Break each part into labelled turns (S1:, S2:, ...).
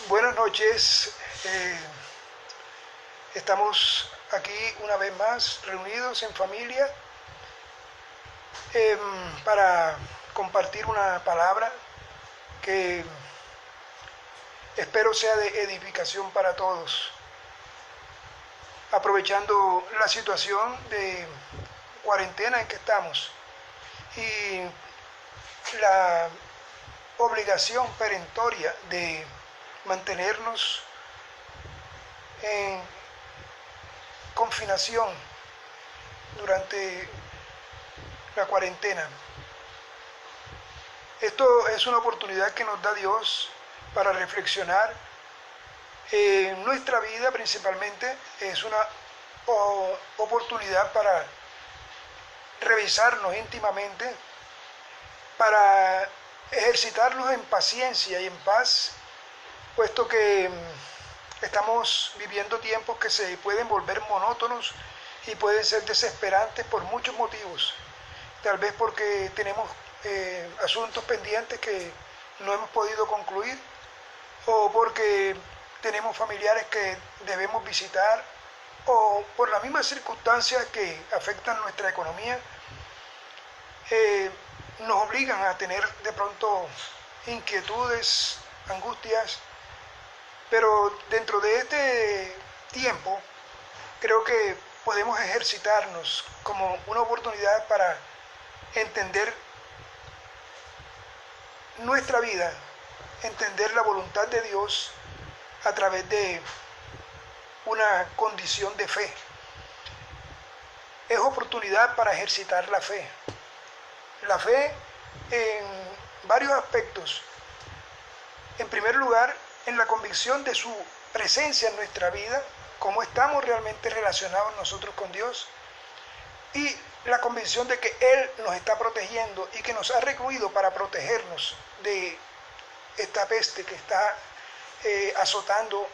S1: Buenas noches. Estamos aquí una vez más reunidos en familia para compartir una palabra que espero sea de edificación para todos. Aprovechando la situación de cuarentena en que estamos y la obligación perentoria de mantenernos en confinación durante la cuarentena. Esto es una oportunidad que nos da Dios para reflexionar en nuestra vida. Principalmente es una oportunidad para revisarnos íntimamente, para ejercitarnos en paciencia y en paz, puesto que estamos viviendo tiempos que se pueden volver monótonos y pueden ser desesperantes por muchos motivos. Tal vez porque tenemos asuntos pendientes que no hemos podido concluir, o porque tenemos familiares que debemos visitar, o por las mismas circunstancias que afectan nuestra economía, nos obligan a tener de pronto inquietudes, angustias. Pero dentro de este tiempo creo que podemos ejercitarnos como una oportunidad para entender nuestra vida, entender la voluntad de Dios a través de una condición de fe. Es oportunidad para ejercitar la fe. La fe en varios aspectos. En primer lugar, en la convicción de su presencia en nuestra vida, cómo estamos realmente relacionados nosotros con Dios, y la convicción de que Él nos está protegiendo y que nos ha recluido para protegernos de esta peste que está azotando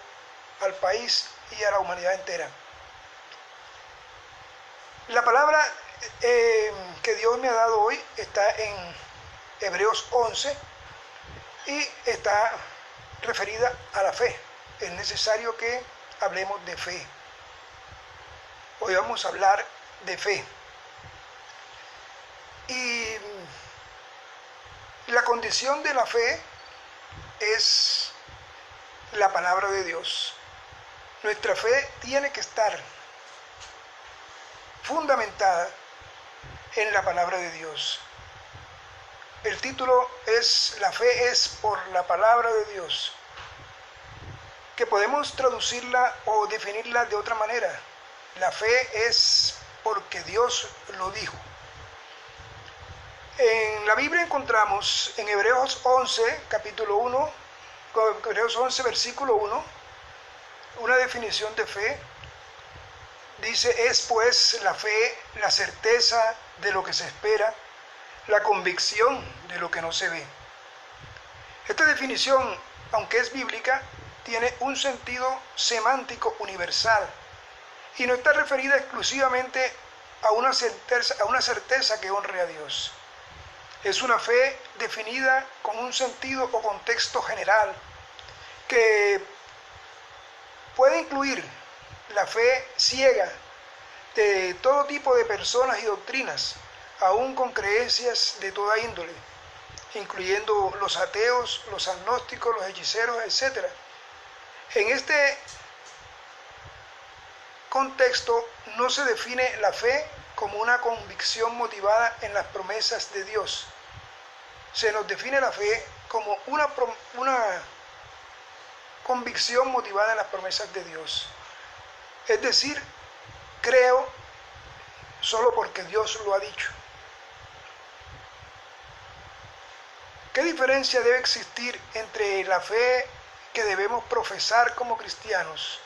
S1: al país y a la humanidad entera. La palabra que Dios me ha dado hoy está en Hebreos 11 y está referida a la fe. Es necesario que hablemos de fe. Hoy vamos a hablar de fe. Y la condición de la fe es la palabra de Dios. Nuestra fe tiene que estar fundamentada en la palabra de Dios. El título es La fe es por la palabra de Dios, que podemos traducirla o definirla de otra manera. La fe es porque Dios lo dijo. En la Biblia encontramos en Hebreos 11, capítulo 1, Hebreos 11, versículo 1, una definición de fe. Dice: es pues la fe la certeza de lo que se espera, la convicción de lo que no se ve. Esta definición, aunque es bíblica, tiene un sentido semántico universal y no está referida exclusivamente a una certeza que honre a Dios. Es una fe definida con un sentido o contexto general que puede incluir la fe ciega de todo tipo de personas y doctrinas, aún con creencias de toda índole, incluyendo los ateos, los agnósticos, los hechiceros, etc. En este contexto no se define la fe como una convicción motivada en las promesas de Dios. Se nos define la fe como una convicción motivada en las promesas de Dios. Es decir, creo solo porque Dios lo ha dicho. ¿Qué diferencia debe existir entre la fe que debemos profesar como cristianos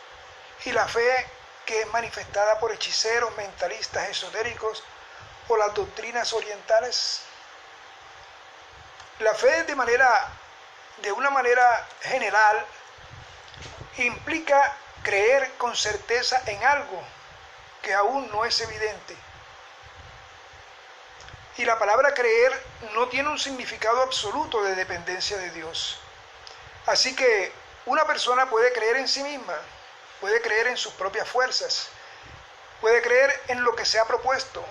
S1: y la fe que es manifestada por hechiceros, mentalistas, esotéricos o las doctrinas orientales? La fe de una manera general implica creer con certeza en algo que aún no es evidente. Y la palabra creer no tiene un significado absoluto de dependencia de Dios. Así que una persona puede creer en sí misma, puede creer en sus propias fuerzas, puede creer en lo que se ha propuesto,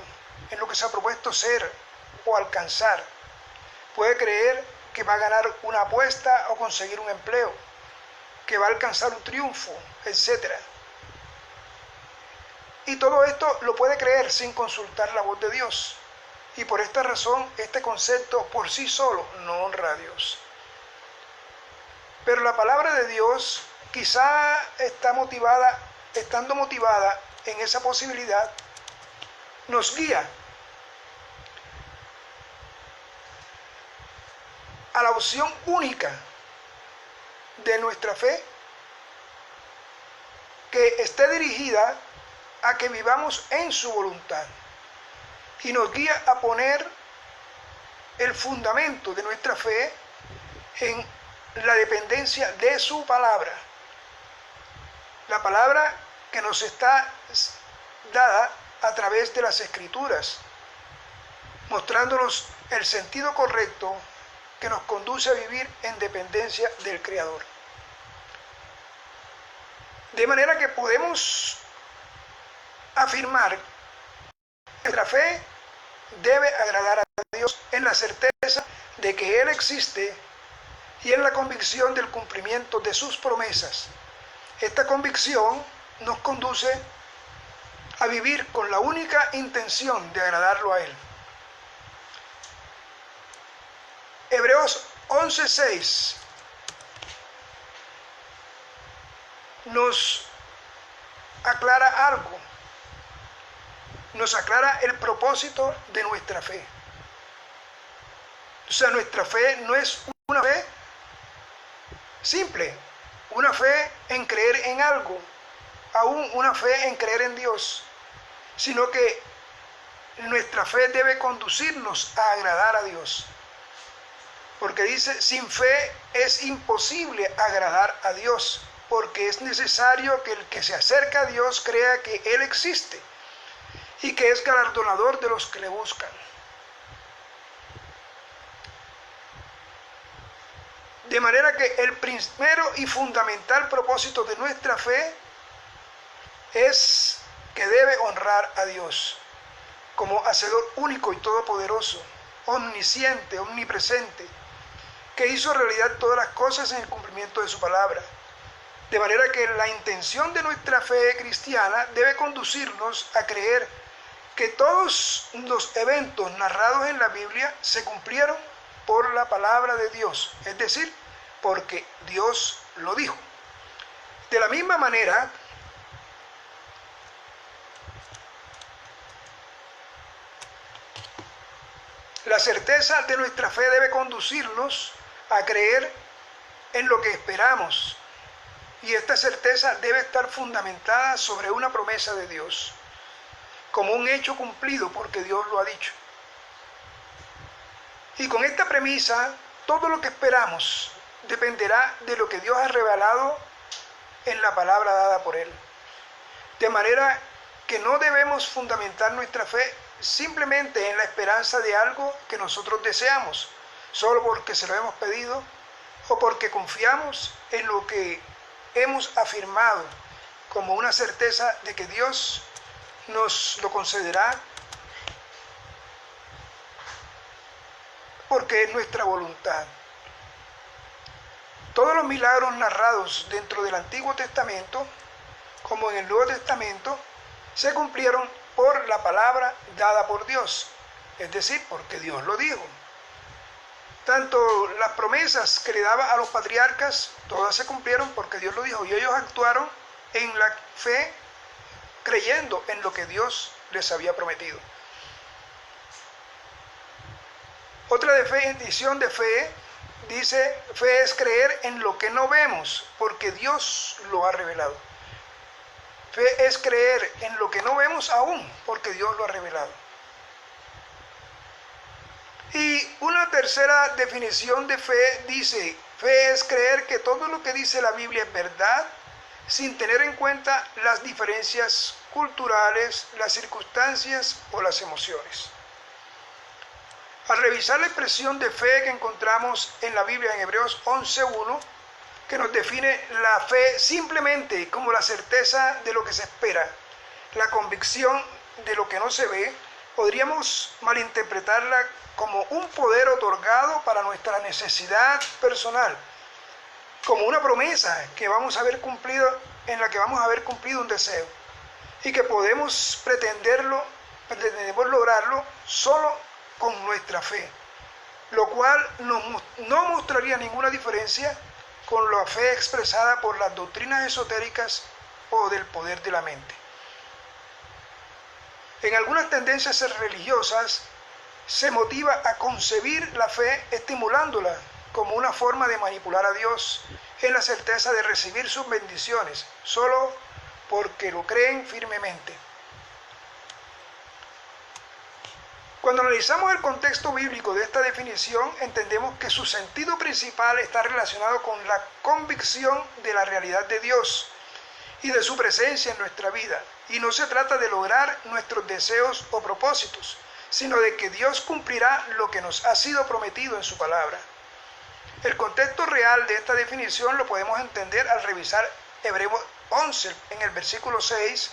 S1: en lo que se ha propuesto ser o alcanzar. Puede creer que va a ganar una apuesta o conseguir un empleo, que va a alcanzar un triunfo, etc. Y todo esto lo puede creer sin consultar la voz de Dios. Y por esta razón, este concepto por sí solo no honra a Dios. Pero la palabra de Dios quizá estando motivada en esa posibilidad, nos guía a la opción única de nuestra fe, que esté dirigida a que vivamos en su voluntad, y nos guía a poner el fundamento de nuestra fe en la dependencia de su palabra. La palabra que nos está dada a través de las Escrituras, mostrándonos el sentido correcto que nos conduce a vivir en dependencia del Creador. De manera que podemos afirmar que nuestra fe debe agradar a Dios en la certeza de que Él existe y en la convicción del cumplimiento de sus promesas. Esta convicción nos conduce a vivir con la única intención de agradarlo a Él. Hebreos 11:6 nos aclara algo, nos aclara el propósito de nuestra fe. O sea, nuestra fe no es una fe simple, una fe en creer en algo, aún una fe en creer en Dios, sino que nuestra fe debe conducirnos a agradar a Dios. Porque dice, sin fe es imposible agradar a Dios, porque es necesario que el que se acerca a Dios crea que Él existe y que es galardonador de los que le buscan. De manera que el primero y fundamental propósito de nuestra fe es que debe honrar a Dios como Hacedor único y todopoderoso, omnisciente, omnipresente, que hizo realidad todas las cosas en el cumplimiento de su palabra. De manera que la intención de nuestra fe cristiana debe conducirnos a creer que todos los eventos narrados en la Biblia se cumplieron por la palabra de Dios, es decir, porque Dios lo dijo. De la misma manera, la certeza de nuestra fe debe conducirnos a creer en lo que esperamos, y esta certeza debe estar fundamentada sobre una promesa de Dios, como un hecho cumplido porque Dios lo ha dicho. Y con esta premisa, todo lo que esperamos dependerá de lo que Dios ha revelado en la palabra dada por Él. De manera que no debemos fundamentar nuestra fe simplemente en la esperanza de algo que nosotros deseamos, solo porque se lo hemos pedido o porque confiamos en lo que hemos afirmado como una certeza de que Dios nos lo concederá, porque es nuestra voluntad. Todos los milagros narrados dentro del Antiguo Testamento, como en el Nuevo Testamento, se cumplieron por la palabra dada por Dios, es decir, porque Dios lo dijo. Tanto las promesas que le daba a los patriarcas, todas se cumplieron porque Dios lo dijo, y ellos actuaron en la fe, creyendo en lo que Dios les había prometido. Otra definición de fe dice, fe es creer en lo que no vemos, porque Dios lo ha revelado. Fe es creer en lo que no vemos aún, porque Dios lo ha revelado. Y una tercera definición de fe dice, fe es creer que todo lo que dice la Biblia es verdad, sin tener en cuenta las diferencias culturales, las circunstancias o las emociones. Al revisar la expresión de fe que encontramos en la Biblia en Hebreos 11:1, que nos define la fe simplemente como la certeza de lo que se espera, la convicción de lo que no se ve, podríamos malinterpretarla como un poder otorgado para nuestra necesidad personal, como una promesa que vamos a haber cumplido, en la que vamos a haber cumplido un deseo, y que podemos pretendemos lograrlo solo con nuestra fe, lo cual no mostraría ninguna diferencia con la fe expresada por las doctrinas esotéricas o del poder de la mente. En algunas tendencias religiosas se motiva a concebir la fe estimulándola como una forma de manipular a Dios en la certeza de recibir sus bendiciones, solo porque lo creen firmemente. Cuando analizamos el contexto bíblico de esta definición, entendemos que su sentido principal está relacionado con la convicción de la realidad de Dios y de su presencia en nuestra vida. Y no se trata de lograr nuestros deseos o propósitos, sino de que Dios cumplirá lo que nos ha sido prometido en su palabra. El contexto real de esta definición lo podemos entender al revisar Hebreos 11 en el versículo 6,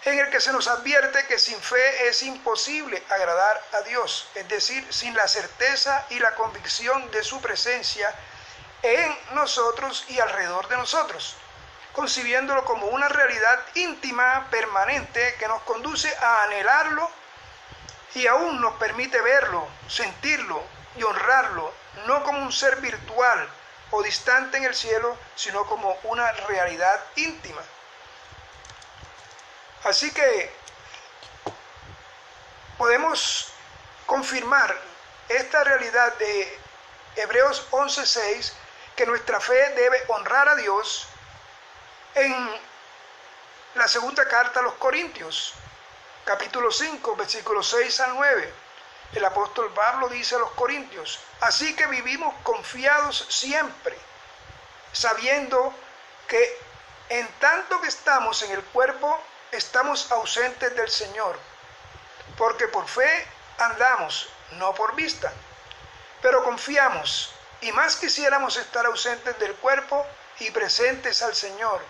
S1: en el que se nos advierte que sin fe es imposible agradar a Dios, es decir, sin la certeza y la convicción de su presencia en nosotros y alrededor de nosotros, concibiéndolo como una realidad íntima, permanente, que nos conduce a anhelarlo y aún nos permite verlo, sentirlo y honrarlo, no como un ser virtual o distante en el cielo, sino como una realidad íntima. Así que podemos confirmar esta realidad de Hebreos 11:6, que nuestra fe debe honrar a Dios en la segunda carta a los Corintios, capítulo 5, versículos 6 al 9. El apóstol Pablo dice a los Corintios: así que vivimos confiados siempre, sabiendo que en tanto que estamos en el cuerpo, estamos ausentes del Señor, porque por fe andamos, no por vista. Pero confiamos, y más quisiéramos estar ausentes del cuerpo y presentes al Señor.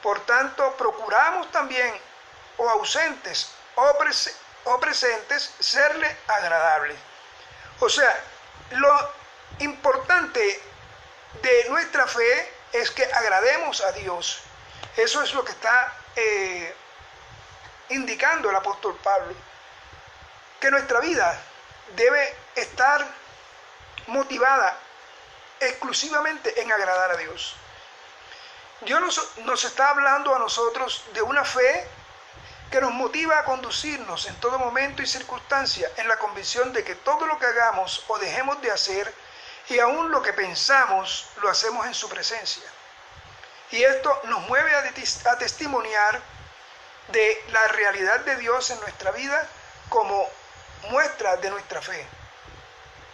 S1: Por tanto, procuramos también, o ausentes o presentes, serle agradables. O sea, lo importante de nuestra fe es que agrademos a Dios. Eso es lo que está indicando el apóstol Pablo, que nuestra vida debe estar motivada exclusivamente en agradar a Dios. Dios nos está hablando a nosotros de una fe que nos motiva a conducirnos en todo momento y circunstancia en la convicción de que todo lo que hagamos o dejemos de hacer, y aún lo que pensamos, lo hacemos en su presencia. Y esto nos mueve a testimoniar de la realidad de Dios en nuestra vida como muestra de nuestra fe,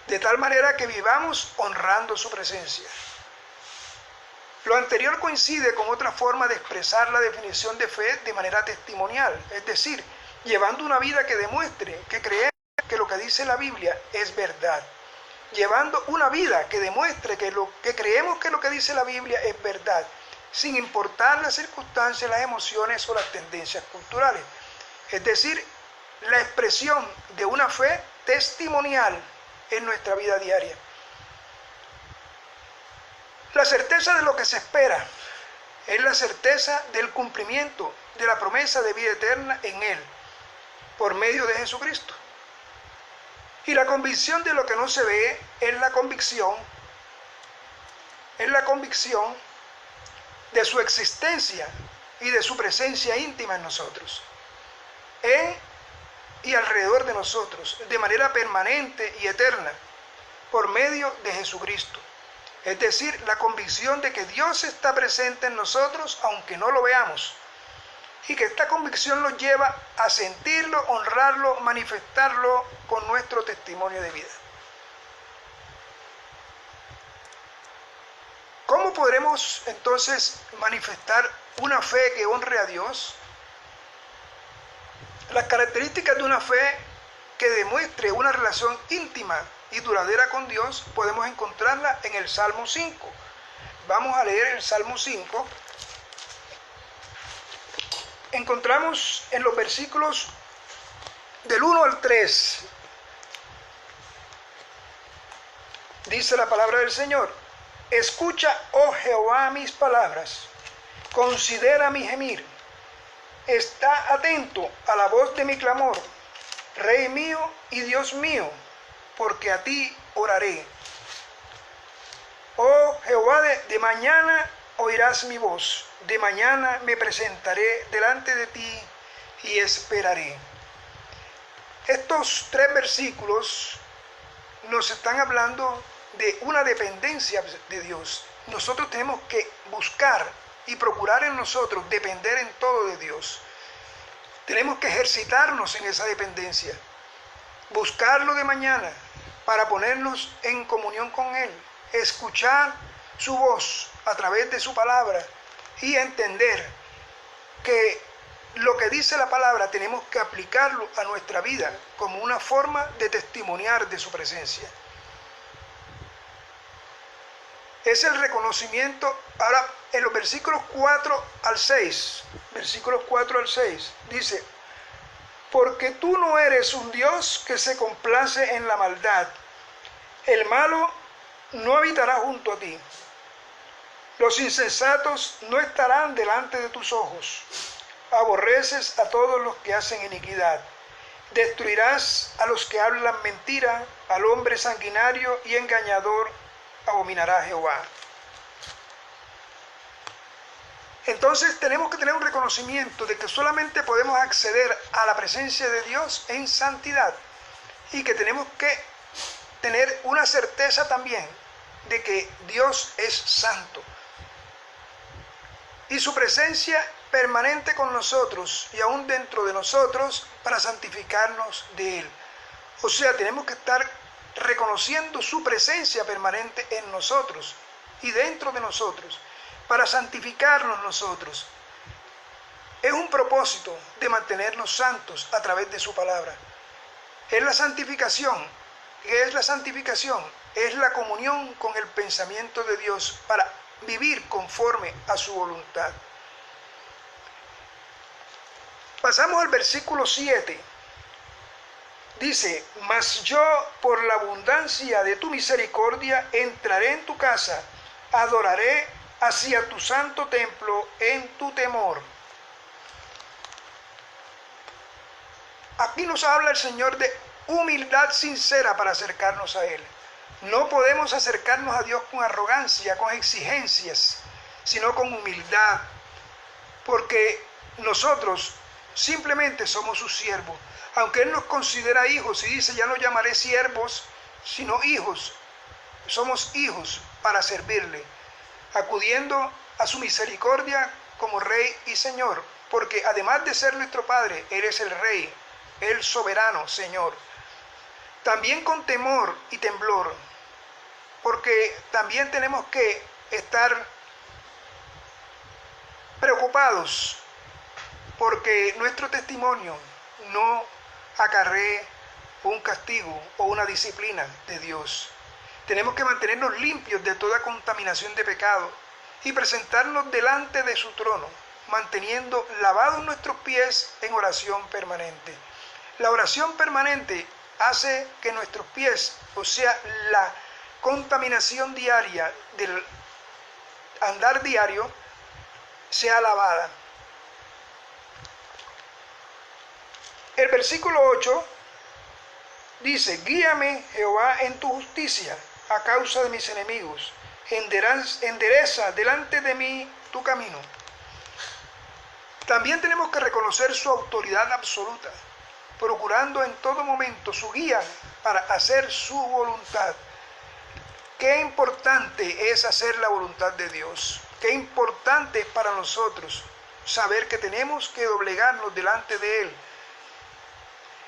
S1: de tal manera que vivamos honrando su presencia. Lo anterior coincide con otra forma de expresar la definición de fe de manera testimonial, es decir, llevando una vida que demuestre que creemos que lo que dice la Biblia es verdad. Llevando una vida que demuestre que creemos que lo que dice la Biblia es verdad, sin importar las circunstancias, las emociones o las tendencias culturales. Es decir, la expresión de una fe testimonial en nuestra vida diaria. La certeza de lo que se espera es la certeza del cumplimiento de la promesa de vida eterna en Él, por medio de Jesucristo. Y la convicción de lo que no se ve es la convicción de su existencia y de su presencia íntima en nosotros, en y alrededor de nosotros, de manera permanente y eterna, por medio de Jesucristo. Es decir, la convicción de que Dios está presente en nosotros, aunque no lo veamos, y que esta convicción nos lleva a sentirlo, honrarlo, manifestarlo con nuestro testimonio de vida. ¿Cómo podremos entonces manifestar una fe que honre a Dios? Las características de una fe que demuestre una relación íntima y duradera con Dios podemos encontrarla en el Salmo 5, Vamos a leer el Salmo 5. Encontramos en los versículos del 1 al 3. Dice la palabra del Señor: escucha, oh Jehová, mis palabras, considera mi gemir, está atento a la voz de mi clamor, Rey mío y Dios mío, porque a ti oraré. Oh Jehová, de mañana oirás mi voz, de mañana me presentaré delante de ti y esperaré. Estos 3 versículos nos están hablando de una dependencia de Dios. Nosotros tenemos que buscar y procurar en nosotros depender en todo de Dios. Tenemos que ejercitarnos en esa dependencia, buscarlo de mañana para ponernos en comunión con Él, escuchar su voz a través de su palabra y entender que lo que dice la palabra tenemos que aplicarlo a nuestra vida como una forma de testimoniar de su presencia. Es el reconocimiento. Ahora, en los versículos 4 al 6, dice: porque tú no eres un Dios que se complace en la maldad, el malo no habitará junto a ti, los insensatos no estarán delante de tus ojos, aborreces a todos los que hacen iniquidad, destruirás a los que hablan mentira, al hombre sanguinario y engañador abominará Jehová. Entonces tenemos que tener un reconocimiento de que solamente podemos acceder a la presencia de Dios en santidad y que tenemos que tener una certeza también de que Dios es santo y su presencia permanente con nosotros y aún dentro de nosotros para santificarnos de Él. O sea, tenemos que estar reconociendo su presencia permanente en nosotros y dentro de nosotros para santificarnos nosotros. Es un propósito de mantenernos santos a través de su palabra. Es la santificación. ¿Qué es la santificación? Es la comunión con el pensamiento de Dios para vivir conforme a su voluntad. Pasamos al versículo 7. Dice: mas yo por la abundancia de tu misericordia entraré en tu casa, adoraré hacia tu santo templo en tu temor. Aquí nos habla el Señor de humildad sincera para acercarnos a Él. No podemos acercarnos a Dios con arrogancia, con exigencias, sino con humildad, porque nosotros simplemente somos sus siervos. Aunque Él nos considera hijos y dice: ya no llamaré siervos, sino hijos. Somos hijos para servirle, acudiendo a su misericordia como Rey y Señor, porque además de ser nuestro Padre, Él es el Rey, el soberano Señor. También con temor y temblor, porque también tenemos que estar preocupados porque nuestro testimonio no acarree un castigo o una disciplina de Dios. Tenemos que mantenernos limpios de toda contaminación de pecado y presentarnos delante de su trono, manteniendo lavados nuestros pies en oración permanente. La oración permanente hace que nuestros pies, o sea, la contaminación diaria del andar diario, sea lavada. El versículo 8 dice: guíame, Jehová, en tu justicia a causa de mis enemigos, endereza delante de mí tu camino. También tenemos que reconocer su autoridad absoluta, procurando en todo momento su guía para hacer su voluntad. Qué importante es hacer la voluntad de Dios. Qué importante es para nosotros saber que tenemos que doblegarnos delante de Él.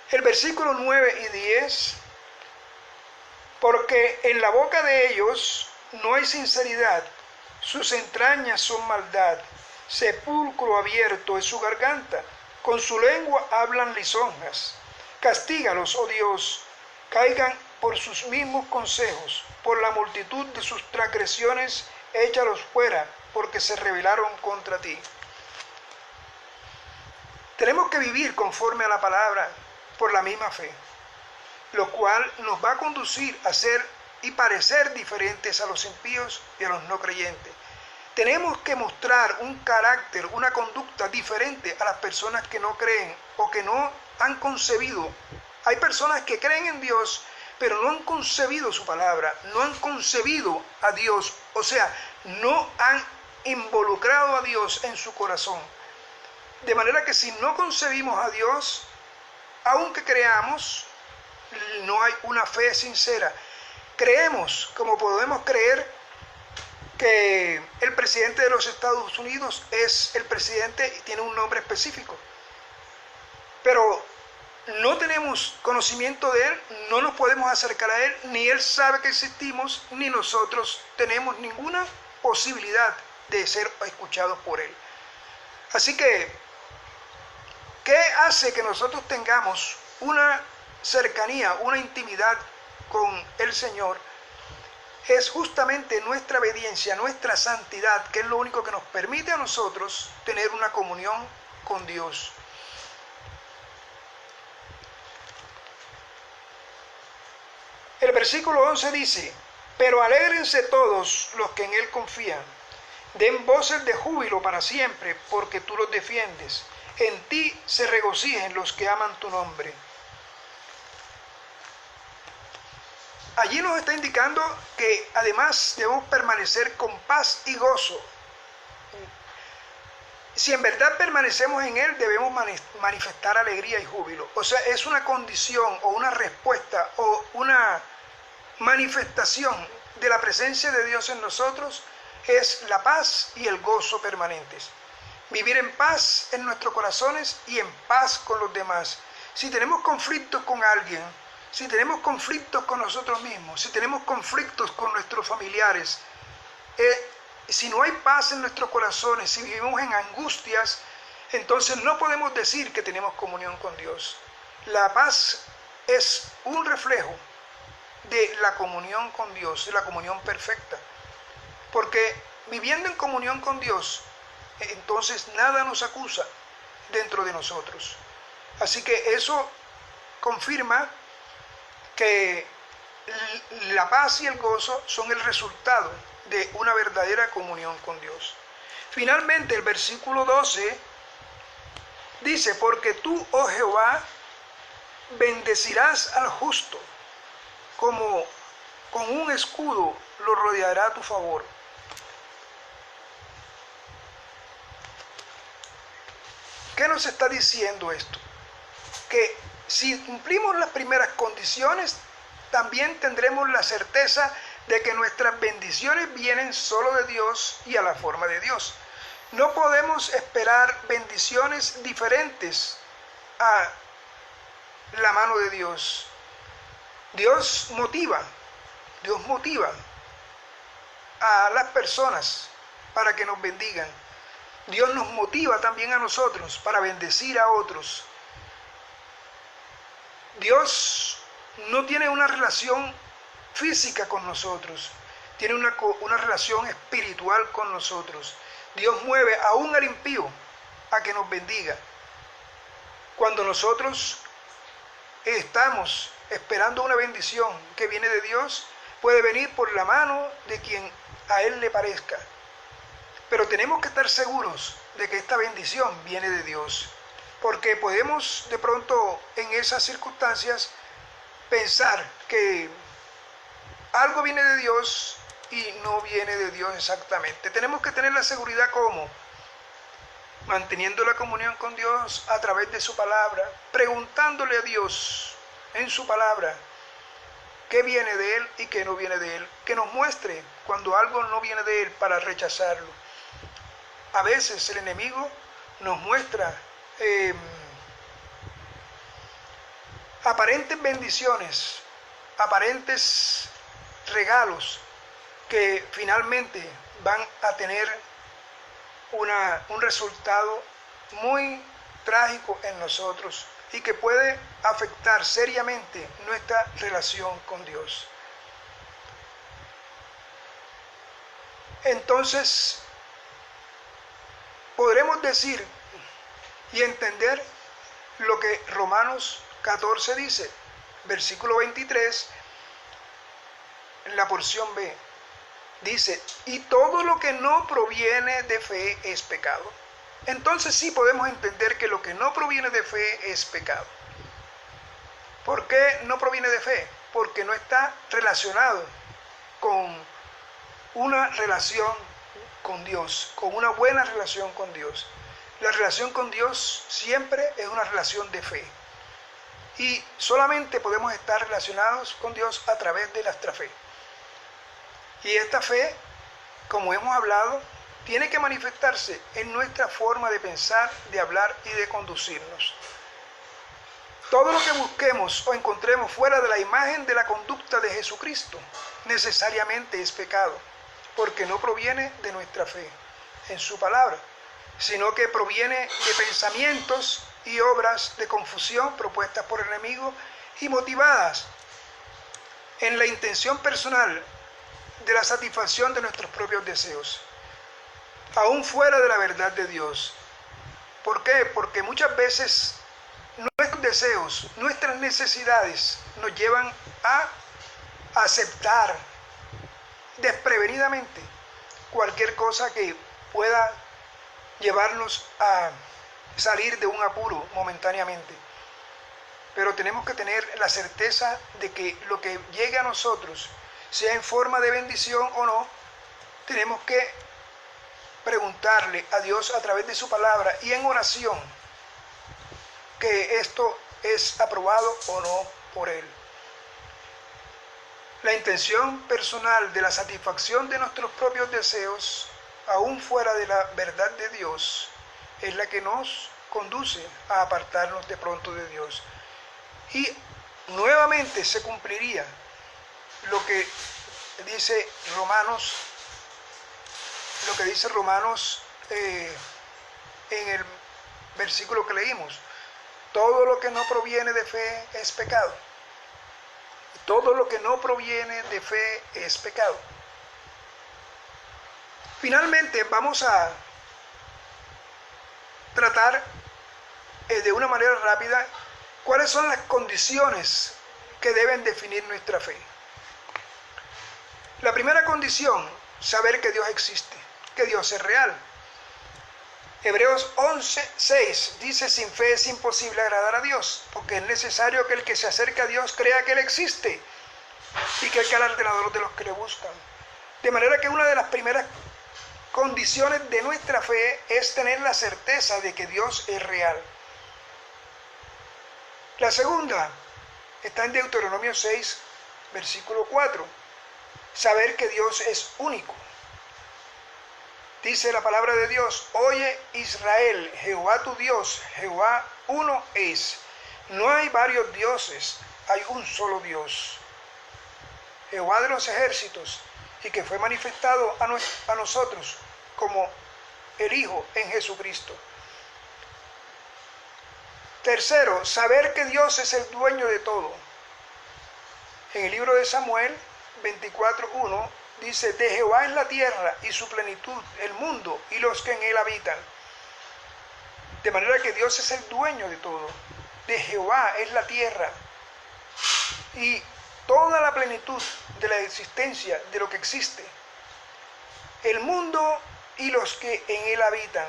S1: El versículo 9 y 10: porque en la boca de ellos no hay sinceridad, sus entrañas son maldad, sepulcro abierto es su garganta, con su lengua hablan lisonjas. Castígalos, oh Dios, caigan por sus mismos consejos, por la multitud de sus transgresiones échalos fuera, porque se rebelaron contra ti. Tenemos que vivir conforme a la palabra, por la misma fe, lo cual nos va a conducir a ser y parecer diferentes a los impíos y a los no creyentes. Tenemos que mostrar un carácter, una conducta diferente a las personas que no creen o que no han concebido. Hay personas que creen en Dios, pero no han concebido su palabra, no han concebido a Dios, o sea, no han involucrado a Dios en su corazón. De manera que si no concebimos a Dios, aunque creamos, no hay una fe sincera. Creemos, como podemos creer, que el presidente de los Estados Unidos es el presidente y tiene un nombre específico. Pero no tenemos conocimiento de él, no nos podemos acercar a él, ni él sabe que existimos, ni nosotros tenemos ninguna posibilidad de ser escuchados por él. Así que, ¿qué hace que nosotros tengamos una cercanía, una intimidad con el Señor? Es justamente nuestra obediencia, nuestra santidad, que es lo único que nos permite a nosotros tener una comunión con Dios. El versículo 11 dice: pero alégrense todos los que en Él confían, den voces de júbilo para siempre, porque tú los defiendes. En ti se regocijen los que aman tu nombre. Allí nos está indicando que además debemos permanecer con paz y gozo. Si en verdad permanecemos en Él, debemos manifestar alegría y júbilo. O sea, es una condición o una respuesta o una manifestación de la presencia de Dios en nosotros, es la paz y el gozo permanentes. Vivir en paz en nuestros corazones y en paz con los demás. Si tenemos conflictos con alguien, si tenemos conflictos con nosotros mismos, si tenemos conflictos con nuestros familiares, si no hay paz en nuestros corazones, si vivimos en angustias, entonces no podemos decir que tenemos comunión con Dios. La paz es un reflejo de la comunión con Dios, de la comunión perfecta. Porque viviendo en comunión con Dios, entonces nada nos acusa dentro de nosotros. Así que eso confirma que la paz y el gozo son el resultado de una verdadera comunión con Dios. Finalmente, el versículo 12 dice: porque tú, oh Jehová, bendecirás al justo, como con un escudo lo rodeará tu favor. ¿Qué nos está diciendo esto? Que si cumplimos las primeras condiciones, también tendremos la certeza de que nuestras bendiciones vienen solo de Dios y a la forma de Dios. No podemos esperar bendiciones diferentes a la mano de Dios. Dios motiva a las personas para que nos bendigan. Dios nos motiva también a nosotros para bendecir a otros. Dios no tiene una relación física con nosotros, tiene una relación espiritual con nosotros. Dios mueve aún al impío a que nos bendiga. Cuando nosotros estamos esperando una bendición que viene de Dios, puede venir por la mano de quien a Él le parezca. Pero tenemos que estar seguros de que esta bendición viene de Dios, porque podemos de pronto en esas circunstancias pensar que algo viene de Dios y no viene de Dios exactamente. Tenemos que tener la seguridad como manteniendo la comunión con Dios a través de su palabra, preguntándole a Dios en su palabra qué viene de Él y qué no viene de Él, que nos muestre cuando algo no viene de Él para rechazarlo. A veces el enemigo nos muestra aparentes bendiciones, aparentes regalos que finalmente van a tener un resultado muy trágico en nosotros y que puede afectar seriamente nuestra relación con Dios. entonces podremos decir y entender lo que Romanos 14 dice, versículo 23, en la porción B, dice, y todo lo que no proviene de fe es pecado. Entonces sí podemos entender que lo que no proviene de fe es pecado. ¿Por qué no proviene de fe? Porque no está relacionado con una relación con Dios, con una buena relación con Dios. La relación con Dios siempre es una relación de fe. Y solamente podemos estar relacionados con Dios a través de nuestra fe. Y esta fe, como hemos hablado, tiene que manifestarse en nuestra forma de pensar, de hablar y de conducirnos. Todo lo que busquemos o encontremos fuera de la imagen de la conducta de Jesucristo necesariamente es pecado, porque no proviene de nuestra fe en su palabra, sino que proviene de pensamientos y obras de confusión propuestas por el enemigo y motivadas en la intención personal de la satisfacción de nuestros propios deseos, aún fuera de la verdad de Dios. ¿Por qué? Porque muchas veces nuestros deseos, nuestras necesidades nos llevan a aceptar desprevenidamente cualquier cosa que pueda llevarnos a salir de un apuro momentáneamente. Pero tenemos que tener la certeza de que lo que llegue a nosotros, sea en forma de bendición o no, tenemos que preguntarle a Dios a través de su palabra y en oración que esto es aprobado o no por Él. La intención personal de la satisfacción de nuestros propios deseos, aún fuera de la verdad de Dios, es la que nos conduce a apartarnos de pronto de Dios. Y nuevamente se cumpliría lo que dice Romanos, en el versículo que leímos. Todo lo que no proviene de fe es pecado. Todo lo que no proviene de fe es pecado. Finalmente vamos a tratar de una manera rápida cuáles son las condiciones que deben definir nuestra fe. La primera condición, saber que Dios existe, que Dios es real. Hebreos 11:6 dice, sin fe es imposible agradar a Dios, porque es necesario que el que se acerque a Dios crea que Él existe y que es galardonador de los que le buscan. De manera que una de las primeras condiciones de nuestra fe es tener la certeza de que Dios es real. La segunda está en Deuteronomio 6, versículo 4. Saber que Dios es único. Dice la palabra de Dios, oye Israel, Jehová tu Dios, Jehová uno es. No hay varios dioses, hay un solo Dios. Jehová de los ejércitos, y que fue manifestado a nosotros como el Hijo en Jesucristo. Tercero, saber que Dios es el dueño de todo. En el libro de Samuel 24:1 dice, de Jehová es la tierra y su plenitud, el mundo y los que en él habitan. De manera que Dios es el dueño de todo. De Jehová es la tierra y toda la plenitud de la existencia de lo que existe. El mundo y los que en él habitan.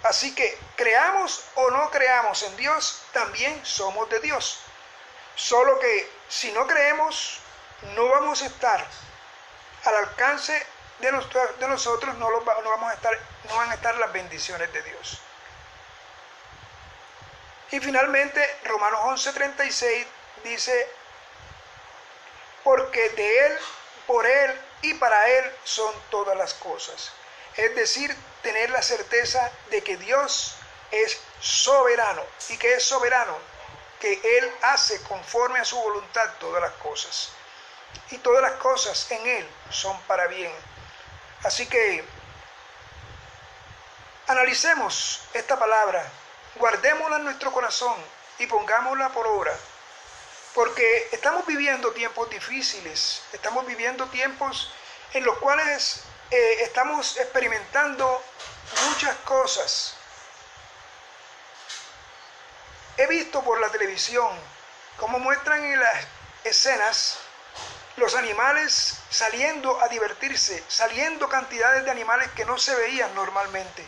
S1: Así que creamos o no creamos en Dios, también somos de Dios. Solo que si no creemos, no vamos a estar al alcance de nosotros, no van a estar las bendiciones de Dios. Y finalmente, Romanos 11:36 dice, porque de Él, por Él y para Él son todas las cosas. Es decir, tener la certeza de que Dios es soberano. ¿Y que es soberano? Que Él hace conforme a su voluntad todas las cosas. Y todas las cosas en Él son para bien. Así que analicemos esta palabra, guardémosla en nuestro corazón y pongámosla por obra. Porque estamos viviendo tiempos difíciles, estamos viviendo tiempos en los cuales estamos experimentando muchas cosas. He visto por la televisión cómo muestran en las escenas los animales saliendo a divertirse, saliendo cantidades de animales que no se veían normalmente,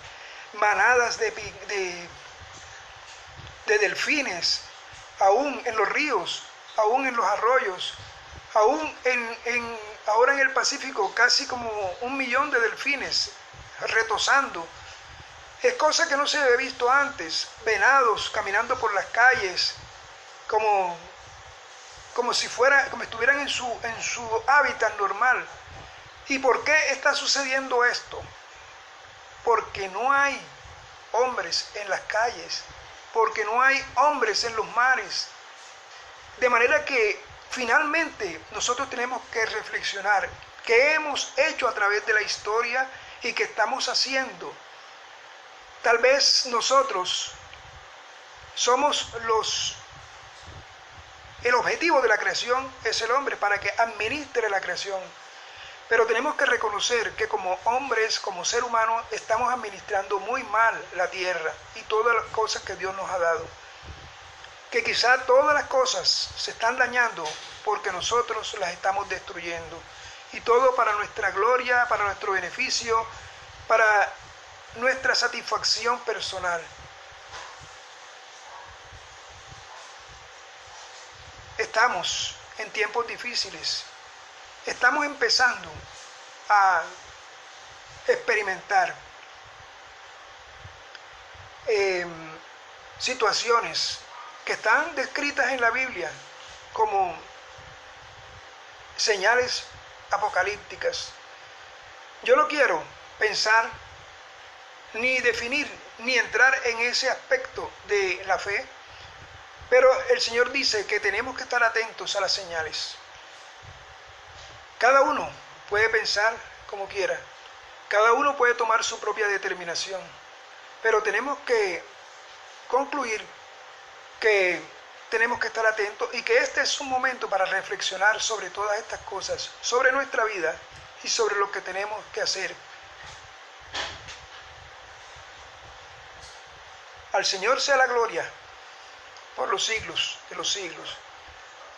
S1: manadas de delfines, aún en los ríos, aún en los arroyos, aún ahora en el Pacífico casi como 1 millón de delfines retozando. Es cosa que no se había visto antes, venados caminando por las calles, como si estuvieran en su hábitat normal. ¿Y por qué está sucediendo esto? Porque no hay hombres en las calles, porque no hay hombres en los mares. De manera que finalmente nosotros tenemos que reflexionar qué hemos hecho a través de la historia y qué estamos haciendo. Tal vez nosotros somos el objetivo de la creación es el hombre para que administre la creación. Pero tenemos que reconocer que como hombres, como ser humano, estamos administrando muy mal la tierra y todas las cosas que Dios nos ha dado. Que quizá todas las cosas se están dañando porque nosotros las estamos destruyendo. Y todo para nuestra gloria, para nuestro beneficio, para nuestra satisfacción personal. Estamos en tiempos difíciles. Estamos empezando a experimentar situaciones que están descritas en la Biblia como señales apocalípticas. Yo no quiero pensar ni definir ni entrar en ese aspecto de la fe, pero el Señor dice que tenemos que estar atentos a las señales. Cada uno puede pensar como quiera, cada uno puede tomar su propia determinación, pero tenemos que concluir que tenemos que estar atentos y que este es un momento para reflexionar sobre todas estas cosas, sobre nuestra vida y sobre lo que tenemos que hacer. Al Señor sea la gloria por los siglos de los siglos.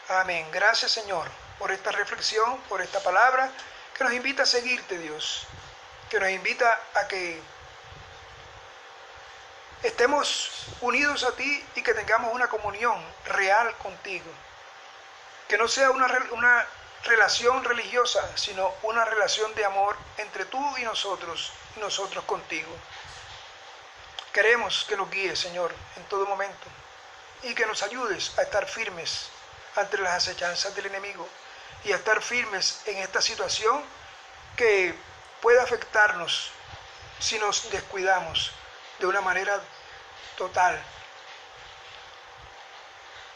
S1: Amén. Gracias, Señor, por esta reflexión, por esta palabra que nos invita a seguirte, Dios, que nos invita a que estemos unidos a ti y que tengamos una comunión real contigo. Que no sea una relación religiosa, sino una relación de amor entre tú y nosotros contigo. Queremos que nos guíes, Señor, en todo momento y que nos ayudes a estar firmes ante las acechanzas del enemigo y a estar firmes en esta situación que puede afectarnos si nos descuidamos de una manera total.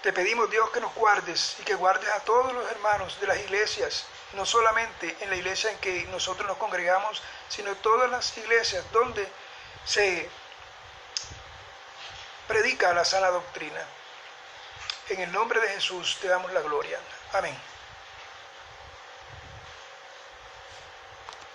S1: Te pedimos, Dios, que nos guardes y que guardes a todos los hermanos de las iglesias, no solamente en la iglesia en que nosotros nos congregamos, sino en todas las iglesias donde se predica la sana doctrina. En el nombre de Jesús te damos la gloria. Amén.